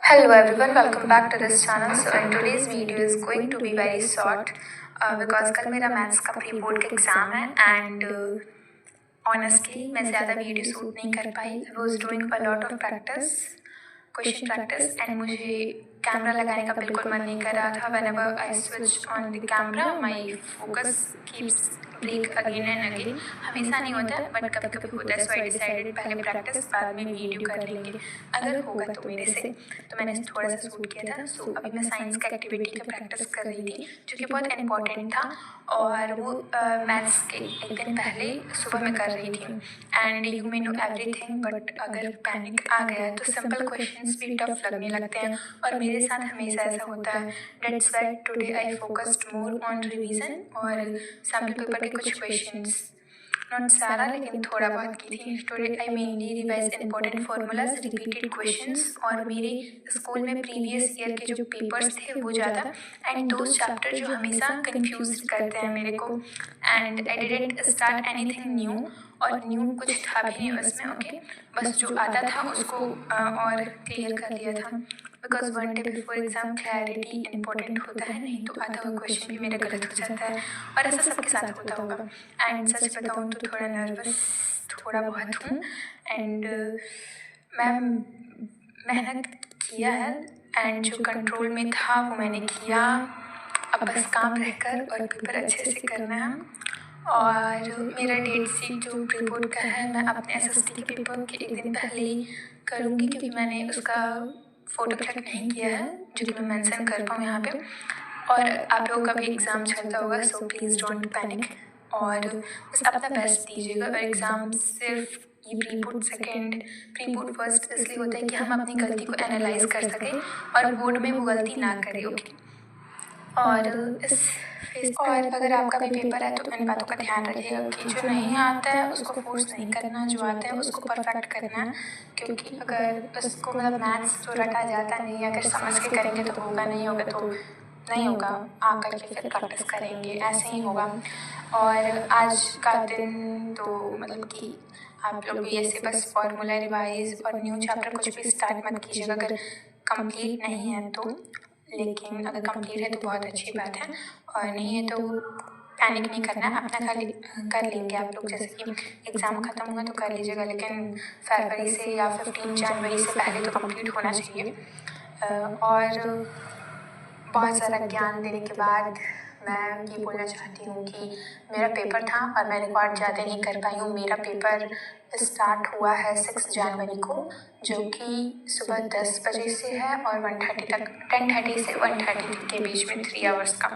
Hello everyone, welcome back to this channel. So in today's video is going to be very short because कल मेरा maths का pre board का exam है and honestly मैं ज़्यादा video shoot नहीं कर पाई. I was doing a lot of practice, question practice and मुझे कैमरा लगाने का बिल्कुल मन नहीं कर रहा था. Whenever I switch on the camera my focus keeps break again and again. हमेशा नहीं होता बट कभी कभी होता है. सो आई डिसाइडेड पहले प्रैक्टिस बाद में वीडियो कर लेंगे अगर होगा तो मेरे से. तो मैंने थोड़ा सा शूट किया था. सो अभी मैं साइंस का एक्टिविटी का प्रैक्टिस कर रही थी जो कि बहुत इंपॉर्टेंट था और वो मैथ्स के एक दिन पहले सुबह में कर रही थी. And you may know everything but अगर पैनिक आ गया तो सिंपल क्वेश्चंस भी टफ लगने लगते हैं और मेरे साथ हमेशा ऐसा होता है. That's why today I focused more on revision और सैम्पल पेपर के कुछ क्वेश्चंस, नॉट सारा लेकिन थोड़ा बहुत की थी. Today I mainly revise important formulas, repeated questions और मेरे स्कूल में प्रीवियस ईयर के जो पेपर्स थे वो ज़्यादा एंड दो चैप्टर जो हमेशा कंफ्यूज करते हैं मेरे को. And I didn't start anything new और न्यू कुछ था भी नहीं उसमें. ओके, बस जो आता था उसको और क्लियर कर लिया था because one day before exam clarity important होता है. नहीं तो आधा हुआ क्वेश्चन भी मेरा गलत हो जाता है और ऐसा सबके साथ होता होगा. एंड सच बताऊँ तो थोड़ा नर्वस थोड़ा बहुत हूँ एंड मैं मेहनत किया है एंड जो कंट्रोल में था वो मैंने किया. अब बस काम रहकर और पेपर अच्छे से करना है. और मेरा डेट शीट जो प्री बोर्ड का है मैं अपने एसएसटी के पेपर के एक दिन पहले ही करूँगी क्योंकि मैंने उसका फ़ोटो क्लिक नहीं किया है जो कि मैं मेंशन कर पाऊँ यहाँ पे. और आप लोगों का भी एग्ज़ाम चलता होगा सो प्लीज़ डोंट पैनिक और बस अपना बेस्ट दीजिएगा. और एग्ज़ाम सिर्फ ये pre board second pre board first इसलिए होता है कि हम अपनी गलती को एनालाइज कर सकें और बोर्ड में वो गलती ना करें. ओके, और अगर आपका भी पेपर है तो इन बातों का ध्यान रखिएगा कि जो नहीं आता है उसको फोर्स नहीं करना, जो आता है उसको परफेक्ट करना है. क्योंकि अगर उसको मतलब मैथ्स तो रटा जाता नहीं, अगर समझ के करेंगे तो होगा, नहीं होगा तो नहीं होगा, आकर के फिर प्रैक्टिस करेंगे ऐसे ही होगा. और आज का दिन तो मतलब कि आप लोग भी ऐसे बस फॉर्मूला रिवाइज और न्यू चैप्टर कुछ भी स्टार्ट मत कीजिएगा अगर कंप्लीट नहीं है तो. लेकिन अगर कंप्लीट है तो बहुत अच्छी बात है और नहीं है तो पैनिक नहीं करना है. अपना खाली कर लेंगे आप लोग. जैसे कि एग्ज़ाम ख़त्म हुआ तो कर लीजिएगा लेकिन फरवरी से या 15 जनवरी से पहले तो कंप्लीट होना चाहिए. और बहुत सारा ज्ञान देने के बाद मैं ये बोलना चाहती हूँ कि मेरा पेपर था और मैं रिकॉर्ड ज़्यादा नहीं कर पाई हूँ. मेरा पेपर स्टार्ट हुआ है 6 जनवरी को जो कि सुबह 10 बजे से है और 1:30 तक 10:30 से 1:30 के बीच में 3 आवर्स का.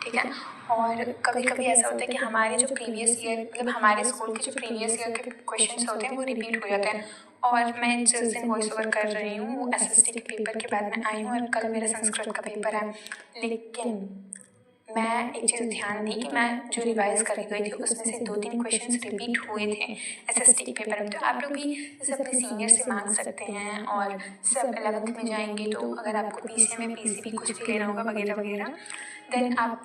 ठीक है. और कभी कभी ऐसा होता है कि हमारे जो प्रीवियस ईयर मतलब हमारे स्कूल के जो प्रीवियस ईयर के क्वेश्चंस होते हैं वो रिपीट हो जाते हैं. और मैं जिस दिन वॉइस ओवर कर रही हूँ वो एसएसटी के पेपर के बाद में आई हूँ और कल मेरा संस्कृत का पेपर है. लेकिन मैं एक चीज़ ध्यान दी कि मैं जो रिवाइज कर गई थी उसमें से 2-3 क्वेश्चंस रिपीट हुए थे एसएसटी के पेपर में. तो आप लोग भी जैसे अपने सीनियर से मांग सकते हैं और सब 11th में जाएंगे तो अगर आपको पीसीएम में पीसीबी कुछ भी लेना होगा वगैरह वगैरह देन आप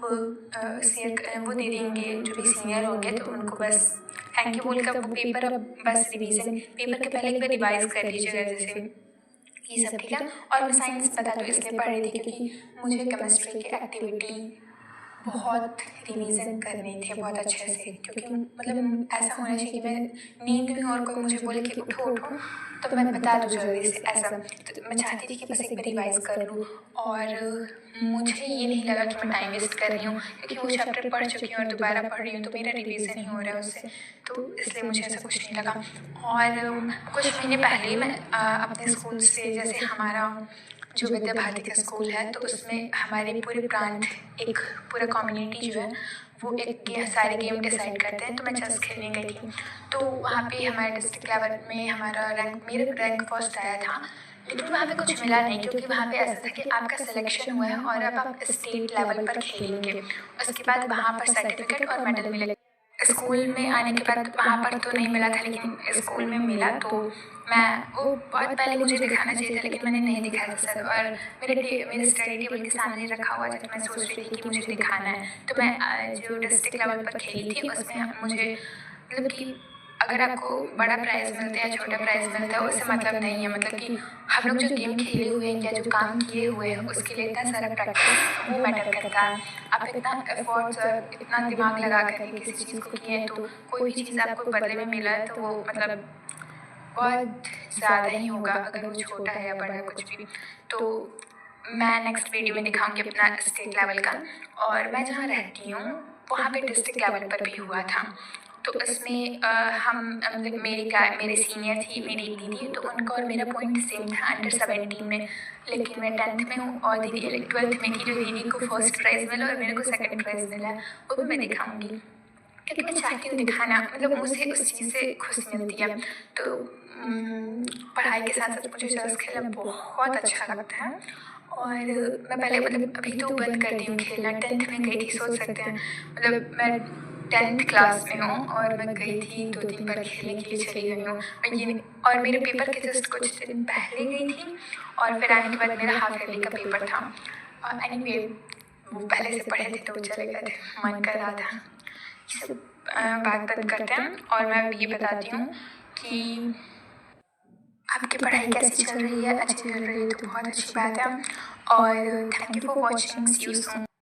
शेयर वो दे देंगे जो भी सीनियर होंगे तो उनको बस थैंक यू बोलकर वो पेपर बस रिवीजन पेपर के पहले एक बार रिवाइज कर लीजिएगा जैसे ये सब. ठीक है. और मैं साइंस बता तो इसलिए पढ़ रही थी क्योंकि मुझे केमिस्ट्री की एक्टिविटी बहुत रिवीजन करने थे बहुत अच्छे से. क्योंकि मतलब ऐसा होना चाहिए कि मैं नींद में और कोई मुझे बोले कि उठो उठो तो मैं बता दूँ जल्दी से ऐसा. तो मैं चाहती थी कि बस एक बार रिवाइज कर लूँ और मुझे ये नहीं लगा कि मैं टाइम वेस्ट कर रही हूँ क्योंकि वो चैप्टर पढ़ चुकी हूँ और दोबारा पढ़ रही हूँ तो मेरा रिवीजन ही हो रहा है उससे. तो इसलिए मुझे ऐसा कुछ नहीं लगा. और कुछ महीने पहले मैं अपने स्कूल से जैसे हमारा जो विद्या भारती का स्कूल है तो उसमें हमारे पूरे प्रांत एक पूरा कम्युनिटी जो है वो एक सारे गेम डिसाइड करते हैं. तो मैं चेस खेलने गई थी तो वहाँ पे हमारे डिस्ट्रिक्ट लेवल में हमारा मेरा रैंक फर्स्ट आया था. लेकिन वहाँ पे कुछ मिला नहीं क्योंकि वहाँ पे ऐसा था कि आपका सिलेक्शन हुआ है और अब आप स्टेट लेवल पर खेलेंगे. उसके बाद वहाँ पर सर्टिफिकेट और मेडल मिलेगा. स्कूल में आने के बाद वहाँ पर तो नहीं मिला था लेकिन स्कूल में मिला. तो मैं वो बहुत पहले मुझे दिखाना चाहिए था लेकिन मैंने नहीं दिखाया था सर. और मेरे स्टडी टेबल के सामने रखा हुआ था तो मैं सोच रही थी कि मुझे दिखाना है. तो मैं जो डिस्ट्रिक्ट लेवल पर खेली थी उसमें मुझे मतलब कि अगर आपको बड़ा प्राइज़ मिलता है या छोटा प्राइज़ मिलता है उससे मतलब नहीं है, मतलब कि हम लोग जो गेम खेले हुए हैं या जो काम किए हुए हैं उसके लिए इतना सारा प्रैक्टिस वो मैटर करता है। आप इतना एफर्ट्स और इतना दिमाग लगा करके किसी चीज़ को किए हैं तो कोई भी चीज़ आपको बदले में मिला है तो वो मतलब बहुत ज़्यादा ही होगा, अगर वो छोटा है या बड़ा है कुछ भी। तो मैं नेक्स्ट वीडियो में दिखाऊंगी अपना स्टेट लेवल का, और मैं जहाँ रहती हूँ वहाँ पे डिस्ट्रिक्ट लेवल पर भी हुआ था। तो इसमें हम मतलब मेरे सीनियर थी मेरी एक दीदी, तो उनका और मेरा पॉइंट सेम था अंडर 17 में, लेकिन मैं 10th में हूँ और दीदी 12th में थी। जो दीदी को फर्स्ट प्राइज़ मिला और मेरे को सेकंड प्राइज़ मिला, वो भी मैं दिखाऊंगी क्योंकि मैं चाहती हूँ दिखाना, मतलब मुझे उस चीज़ से खुशी मिलती है। तो पढ़ाई के साथ साथ मुझे चेस खेलना बहुत अच्छा लगता है। और मैं पहले मतलब अभी तो बंद कर दी हूँ खेलना, 10th में गई थी, सोच सकते हैं मतलब मैं 10th क्लास में हूँ और मैं गई थी 2-3 बार खेलने के लिए चली गई हूँ। और मेरे पेपर के जस्ट कुछ दिन पहले गई थी और फिर आने के बाद मेरा हाफ ईयरली का पेपर था। और एनीवे वो पहले से पढ़े थे तो चले गए थे, मन कर रहा था। ये सब बात बंद करते हैं और मैं ये बताती हूँ कि आपकी पढ़ाई कैसी चल रही है। अच्छी चल रही है तो बहुत अच्छी बात है। और thank you for watching, see you soon.